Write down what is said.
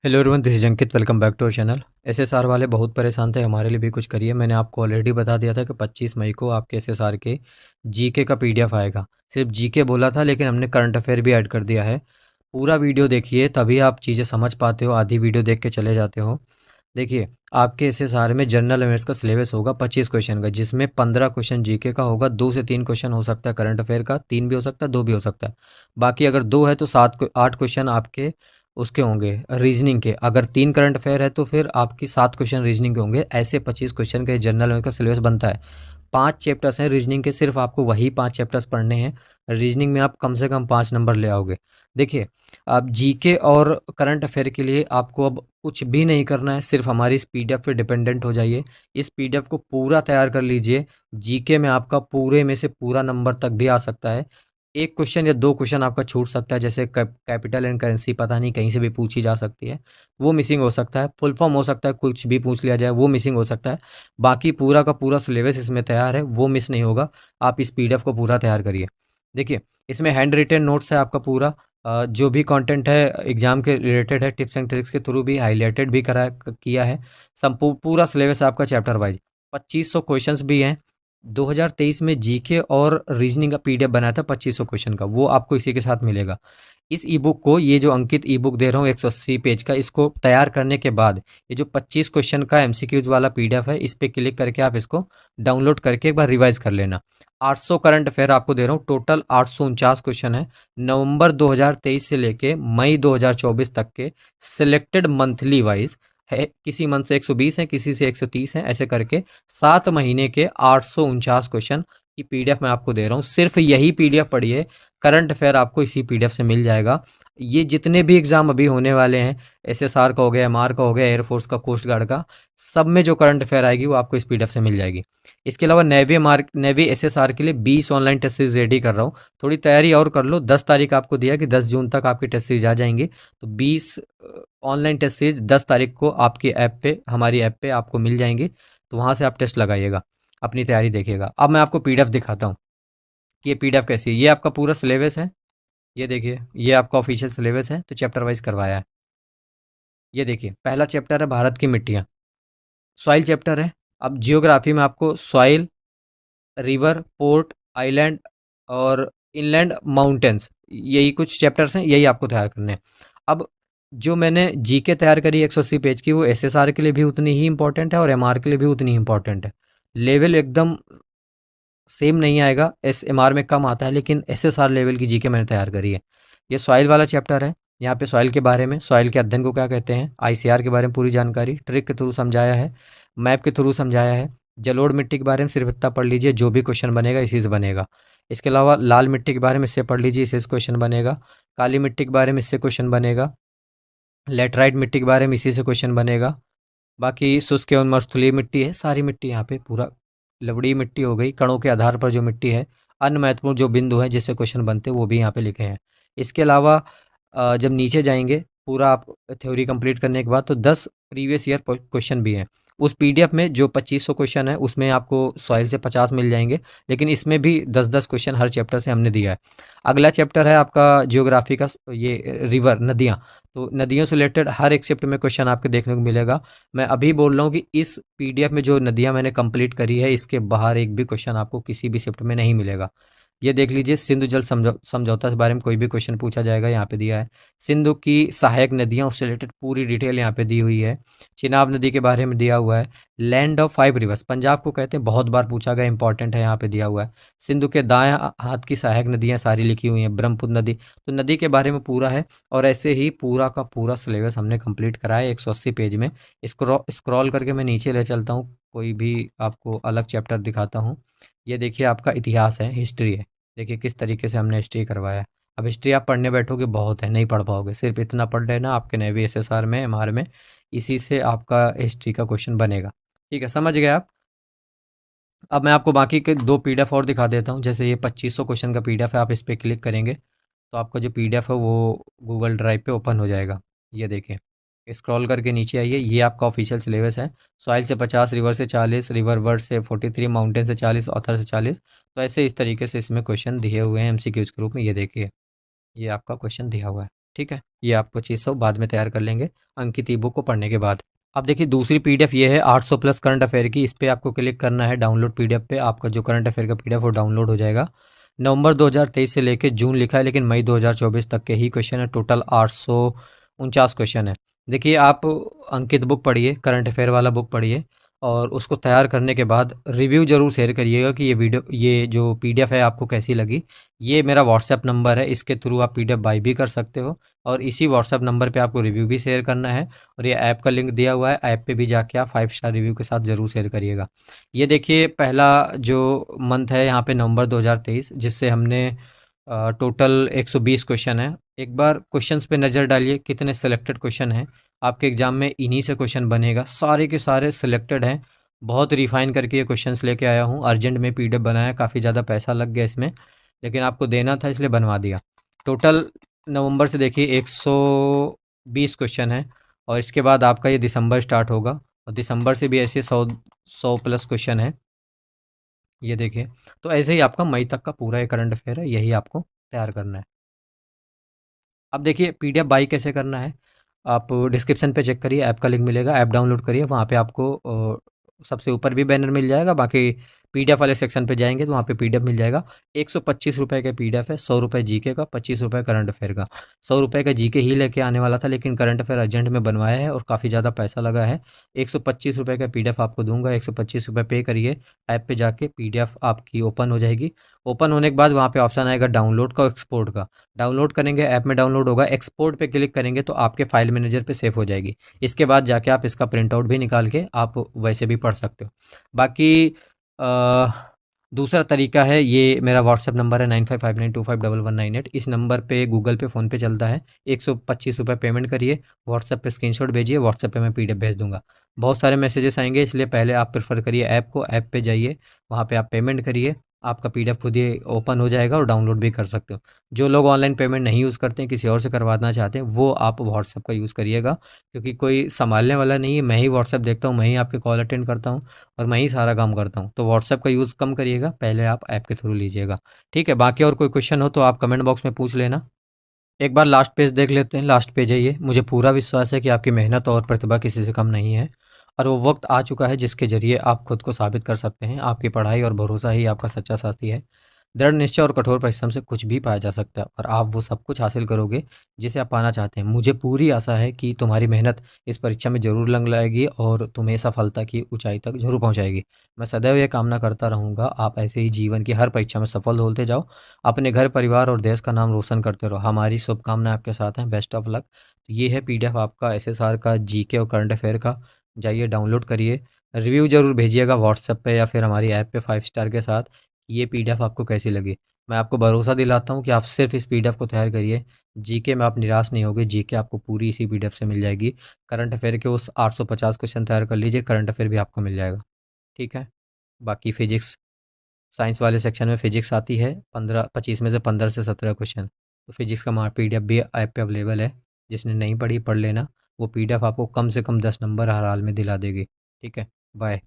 Hello everyone, this is Ankit. Welcome back to our channel. SSR वाले बहुत परेशान थे, हमारे लिए भी कुछ करिए। मैंने आपको ऑलरेडी बता दिया था कि 25 मई को आपके एसएसआर के जीके का पीडीएफ आएगा। सिर्फ जीके बोला था, लेकिन हमने करंट अफेयर भी ऐड कर दिया है। पूरा वीडियो देखिए, तभी आप चीज़ें समझ पाते हो। आधी वीडियो देख के चले जाते हो। देखिए, आपके एसएसआर में जनरल अवेयर्स का सिलेबस होगा 25 क्वेश्चन का, जिसमें 15 क्वेश्चन जीके का होगा। 2 से 3 क्वेश्चन हो सकता है करंट अफेयर का, 3 भी हो सकता है, 2 भी हो सकता है। बाकी अगर 2 है तो 8 क्वेश्चन आपके उसके होंगे रीजनिंग के। अगर 3 करंट अफेयर है तो फिर आपकी 7 क्वेश्चन रीजनिंग के होंगे। ऐसे 25 क्वेश्चन का जनरल अवेयर का सिलेबस बनता है। 5 चैप्टर्स हैं रीजनिंग के, सिर्फ आपको वही 5 चैप्टर्स पढ़ने हैं। रीजनिंग में आप कम से कम 5 नंबर ले आओगे। देखिए, आप जीके और करंट अफेयर के लिए आपको अब कुछ भी नहीं करना है, सिर्फ हमारी इस पीडीएफ पे डिपेंडेंट हो जाइए। इस पीडीएफ को पूरा तैयार कर लीजिए। जीके में आपका पूरे में से पूरा नंबर तक भी आ सकता है। एक क्वेश्चन या 2 क्वेश्चन आपका छूट सकता है, जैसे कैपिटल एंड करेंसी पता नहीं कहीं से भी पूछी जा सकती है, वो मिसिंग हो सकता है। फुल फॉर्म हो सकता है, कुछ भी पूछ लिया जाए, वो मिसिंग हो सकता है। बाकी पूरा का पूरा सिलेबस इसमें तैयार है, वो मिस नहीं होगा। आप इस पीडीएफ को पूरा तैयार करिए। देखिए, इसमें हैंड रिटेन नोट्स है आपका पूरा। जो भी कंटेंट है एग्जाम के रिलेटेड है, टिप्स एंड ट्रिक्स के थ्रू भी हाईलाइटेड भी करा किया है। पूरा सिलेबस आपका चैप्टर वाइज 2500 क्वेश्चंस भी हैं। 2023 में जीके और रीजनिंग का पीडीएफ बनाया था 2500 क्वेश्चन का, वो आपको इसी के साथ मिलेगा। इस ई बुक को, ये जो अंकित ई बुक दे रहा हूँ 180 पेज का, इसको तैयार करने के बाद ये जो 25 क्वेश्चन का एमसीक्यूज वाला पीडीएफ है, इस पे क्लिक करके आप इसको डाउनलोड करके एक बार रिवाइज कर लेना। 800 करंट अफेयर आपको दे रहा हूँ, टोटल 849 क्वेश्चन है। नवंबर 2023 से लेके मई 2024 तक के सिलेक्टेड मंथली वाइज है। किसी मंथ से 120 है, किसी से 130 है, ऐसे करके 7 महीने के 849 क्वेश्चन की पीडीएफ मैं आपको दे रहा हूँ। सिर्फ यही पीडीएफ पढ़िए, करंट अफेयर आपको इसी पीडीएफ से मिल जाएगा। ये जितने भी एग्जाम अभी होने वाले हैं, एसएसआर का हो गया, एमआर का हो गया, एयरफोर्स का, कोस्ट गार्ड का, सब में जो करंट अफेयर आएगी वो आपको इस पीडीएफ से मिल जाएगी। इसके अलावा नेवी एसएसआर के लिए 20 ऑनलाइन टेस्ट सीरीज रेडी कर रहा हूँ। थोड़ी तैयारी और कर लो। 10 तारीख आपको दिया कि 10 जून तक आपकी टेस्ट सीरीज आ जाएंगी, तो 20 ऑनलाइन टेस्ट सीरीज 10 तारीख को आपकी ऐप पे, हमारी ऐप पे आपको मिल जाएंगी। तो वहाँ से आप टेस्ट लगाइएगा, अपनी तैयारी देखिएगा। अब मैं आपको पीडीएफ दिखाता हूँ कि ये पीडीएफ कैसी है। ये आपका पूरा सिलेबस है, ये देखिए, ये आपका ऑफिशियल सिलेबस है, तो चैप्टर वाइज करवाया है। ये देखिए, पहला चैप्टर है भारत की मिट्टियाँ, सॉइल चैप्टर है। अब जियोग्राफी में आपको सॉइल, रिवर, पोर्ट, आइलैंड और इनलैंड, माउंटेन्स, यही कुछ चैप्टर्स हैं, यही आपको तैयार करने हैं। अब जो मैंने जीके तैयार करी 180 पेज की, वो एसएसआर के लिए भी उतनी ही इंपॉर्टेंट है और एमआर के लिए भी उतनी ही इंपॉर्टेंट है। लेवल एकदम सेम नहीं आएगा, एस एम आर में कम आता है, लेकिन एसएसआर लेवल की जीके मैंने तैयार करी है। ये सॉइल वाला चैप्टर है। यहाँ पे सॉइल के बारे में, सॉइल के अध्ययन को क्या कहते हैं, आईसीआर के बारे में पूरी जानकारी ट्रिक के थ्रू समझाया है, मैप के थ्रू समझाया है। जलोढ़ मिट्टी के बारे में सिर्फ इतना पढ़ लीजिए, जो भी क्वेश्चन बनेगा इसी से बनेगा। इसके अलावा लाल मिट्टी के बारे में इससे पढ़ लीजिए, इससे क्वेश्चन बनेगा। काली मिट्टी के बारे में इससे क्वेश्चन बनेगा। लेटराइट मिट्टी के बारे में इसी से क्वेश्चन बनेगा। बाकी शुष्क एवं मरुस्थलीय मिट्टी है, सारी मिट्टी यहाँ पे पूरा। लवड़ी मिट्टी हो गई, कणों के आधार पर जो मिट्टी है। अन्य महत्वपूर्ण जो बिंदु हैं जिससे क्वेश्चन बनते हैं, वो भी यहाँ पे लिखे हैं। इसके अलावा जब नीचे जाएंगे, पूरा आप थ्योरी कंप्लीट करने के बाद, तो 10 प्रीवियस ईयर क्वेश्चन भी हैं उस पीडीएफ में। जो 2500 क्वेश्चन है उसमें आपको सॉइल से 50 मिल जाएंगे, लेकिन इसमें भी 10-10 क्वेश्चन हर चैप्टर से हमने दिया है। अगला चैप्टर है आपका जियोग्राफी का, ये रिवर, नदियाँ। तो नदियों से रिलेटेड हर एक शिफ्ट में क्वेश्चन आपको देखने को मिलेगा। मैं अभी बोल रहा हूँ कि इस पीडीएफ में जो नदियाँ मैंने कंप्लीट करी है, इसके बाहर एक भी क्वेश्चन आपको किसी भी शिफ्ट में नहीं मिलेगा। ये देख लीजिए, सिंधु जल समझौता के बारे में कोई भी क्वेश्चन पूछा जाएगा, यहाँ पे दिया है। सिंधु की सहायक नदियाँ, उससे रिलेटेड पूरी डिटेल यहाँ पे दी हुई है। चिनाब नदी के बारे में दिया हुआ है। लैंड ऑफ 5 रिवर्स, पंजाब को कहते हैं, बहुत बार पूछा गया, इंपॉर्टेंट है, यहाँ पे दिया हुआ है। सिंधु के दाएं हाथ की सहायक नदियाँ सारी लिखी हुई हैं। ब्रह्मपुत्र नदी, तो नदी के बारे में पूरा है। और ऐसे ही पूरा का पूरा सिलेबस हमने कंप्लीट करा है 180 पेज में। स्क्रॉल करके मैं नीचे ले चलता हूँ, कोई भी आपको अलग चैप्टर दिखाता हूँ। ये देखिए, आपका इतिहास है, हिस्ट्री है। देखिए किस तरीके से हमने हिस्ट्री करवाया है। अब हिस्ट्री आप पढ़ने बैठोगे बहुत है, नहीं पढ़ पाओगे। सिर्फ इतना पढ़ लेना, आपके नेवी एसएसआर में, एमआर में, इसी से आपका हिस्ट्री का क्वेश्चन बनेगा। ठीक है, समझ गए आप। अब मैं आपको बाकी के 2 पीडीएफ और दिखा देता हूँ। जैसे ये 2500 क्वेश्चन का पीडीएफ है, आप इस पर क्लिक करेंगे तो आपका जो पीडीएफ है वो गूगल ड्राइव पे ओपन हो जाएगा। ये देखिए, स्क्रॉल करके नीचे आइए, ये आपका ऑफिशियल सिलेबस है। सॉइल से 50, रिवर से 40, रिवर वर्ड से 43, माउंटेन से 40, ऑथर से 40। तो ऐसे इस तरीके से इसमें क्वेश्चन दिए हुए हैं एमसीक्यूज के रूप में। ये देखिए, ये आपका क्वेश्चन दिया हुआ है। ठीक है, ये आप 2500 बाद में तैयार कर लेंगे अंकित ई बुक को पढ़ने के बाद। अब देखिए दूसरी पीडीएफ ये है 800 प्लस करंट अफेयर की। इस पे आपको क्लिक करना है डाउनलोड पीडीएफ पे, आपका जो करंट अफेयर का पीडीएफ वो डाउनलोड हो जाएगा। नवंबर 2023 से लेकर जून लिखा है, लेकिन मई 2024 तक के ही क्वेश्चन है। टोटल 849 क्वेश्चन है। देखिए आप अंकित बुक पढ़िए, करंट अफेयर वाला बुक पढ़िए, और उसको तैयार करने के बाद रिव्यू ज़रूर शेयर करिएगा कि ये जो पीडीएफ है आपको कैसी लगी। ये मेरा व्हाट्सएप नंबर है, इसके थ्रू आप पीडीएफ बाय भी कर सकते हो, और इसी व्हाट्सएप नंबर पे आपको रिव्यू भी शेयर करना है। और ये ऐप का लिंक दिया हुआ है, ऐप पे भी जाके आप 5 स्टार रिव्यू के साथ ज़रूर शेयर करिएगा। ये देखिए पहला जो मंथ है यहाँ पे नवंबर 2023, जिससे हमने टोटल 120 क्वेश्चन है। एक बार क्वेश्चंस पे नज़र डालिए कितने सिलेक्टेड क्वेश्चन हैं। आपके एग्ज़ाम में इन्हीं से क्वेश्चन बनेगा, सारे के सारे सिलेक्टेड हैं। बहुत रिफाइन करके ये क्वेश्चंस लेके आया हूँ, अर्जेंट में पीडीएफ बनाया, काफ़ी ज़्यादा पैसा लग गया इसमें, लेकिन आपको देना था इसलिए बनवा दिया। टोटल नवंबर से देखिए 120 क्वेश्चन है, और इसके बाद आपका ये दिसंबर स्टार्ट होगा, और दिसंबर से भी ऐसे 100 प्लस क्वेश्चन है। ये देखिए, तो ऐसे ही आपका मई तक का पूरा ये करंट अफेयर है, यही आपको तैयार करना है। अब देखिए पीडीएफ बाई कैसे करना है, आप डिस्क्रिप्शन पे चेक करिए, ऐप का लिंक मिलेगा, ऐप डाउनलोड करिए, वहाँ पे आपको सबसे ऊपर भी बैनर मिल जाएगा। बाकी पीडीएफ वाले सेक्शन पे जाएंगे तो वहाँ पे पीडीएफ मिल जाएगा। 125 रुपये का पीडीएफ है, 100 रुपये जीके का, 25 रुपये करंट अफेयर का। 100 रुपये का जीके ही लेके आने वाला था, लेकिन करंट अफेयर अर्जेंट में बनवाया है और काफ़ी ज़्यादा पैसा लगा है। 125 रुपये का पीडीएफ आपको दूंगा, 125 रुपये पे करिए, ऐप पे जाके पीडीएफ आपकी ओपन हो जाएगी। ओपन होने के बाद वहाँ पे ऑप्शन आएगा डाउनलोड का, एक्सपोर्ट का। डाउनलोड करेंगे, ऐप में डाउनलोड होगा, एक्सपोर्ट पे क्लिक करेंगे तो आपके फाइल मैनेजर पे सेव हो जाएगी। इसके बाद जाके आप इसका प्रिंट आउट भी निकाल के आप वैसे भी पढ़ सकते हो। बाकी दूसरा तरीका है, ये मेरा व्हाट्सएप नंबर है 9559251198। इस नंबर पे गूगल पे, फ़ोन पे चलता है। 125 रुपये पेमेंट करिए, व्हाट्सएप पे स्क्रीनशॉट भेजिए, व्हाट्सएप पे मैं पीडीएफ भेज दूंगा। बहुत सारे मैसेजेस आएंगे, इसलिए पहले आप प्रेफर करिए ऐप को। ऐप पे जाइए, वहाँ पे आप पेमेंट करिए, आपका पीडीएफ खुद ही ओपन हो जाएगा और डाउनलोड भी कर सकते हो। जो लोग ऑनलाइन पेमेंट नहीं यूज़ करते हैं, किसी और से करवाना चाहते हैं, वो आप व्हाट्सएप का यूज़ करिएगा, क्योंकि कोई संभालने वाला नहीं है। मैं ही व्हाट्सएप देखता हूँ, मैं ही आपके कॉल अटेंड करता हूँ, और मैं ही सारा काम करता हूँ। तो व्हाट्सएप का यूज़ कम करिएगा, पहले आप ऐप के थ्रू लीजिएगा। ठीक है, बाकी और कोई क्वेश्चन हो तो आप कमेंट बॉक्स में पूछ लेना। एक बार लास्ट पेज देख लेते हैं, लास्ट पेज है ये। मुझे पूरा विश्वास है कि आपकी मेहनत और प्रतिभा किसी से कम नहीं है, और वो वक्त आ चुका है जिसके ज़रिए आप खुद को साबित कर सकते हैं। आपकी पढ़ाई और भरोसा ही आपका सच्चा साथी है। दृढ़ निश्चय और कठोर परिश्रम से कुछ भी पाया जा सकता है, और आप वो सब कुछ हासिल करोगे जिसे आप पाना चाहते हैं। मुझे पूरी आशा है कि तुम्हारी मेहनत इस परीक्षा में ज़रूर रंग लाएगी और तुम्हें सफलता की ऊंचाई तक ज़रूर पहुंचाएगी। मैं सदैव ये कामना करता रहूँगा, आप ऐसे ही जीवन की हर परीक्षा में सफल होते जाओ, अपने घर, परिवार और देश का नाम रोशन करते रहो। हमारी शुभकामनाएं आपके साथ हैं। Best of luck. तो ये है पीडीएफ आपका एसएसआर का, जीके और करंट अफेयर का। जाइए डाउनलोड करिए, रिव्यू ज़रूर भेजिएगा व्हाट्सएप पे या फिर हमारी ऐप पे 5 स्टार के साथ। ये पीडीएफ आपको कैसी लगी। मैं आपको भरोसा दिलाता हूँ कि आप सिर्फ इस पीडीएफ को तैयार करिए, जीके में आप निराश नहीं होगे। जीके आपको पूरी इसी पीडीएफ से मिल जाएगी। करंट अफेयर के उस 850 क्वेश्चन तैयार कर लीजिए, करंट अफेयर भी आपको मिल जाएगा। ठीक है, बाकी फिजिक्स, साइंस वाले सेक्शन में फिजिक्स आती है 15-25 में से 15 से 17 क्वेश्चन। तो फिजिक्स का पीडीएफ भी ऐप पे अवेलेबल है, जिसने नहीं पढ़ी पढ़ लेना। वो पीडीएफ आपको कम से कम 10 नंबर हर हाल में दिला देगी। ठीक है, बाय।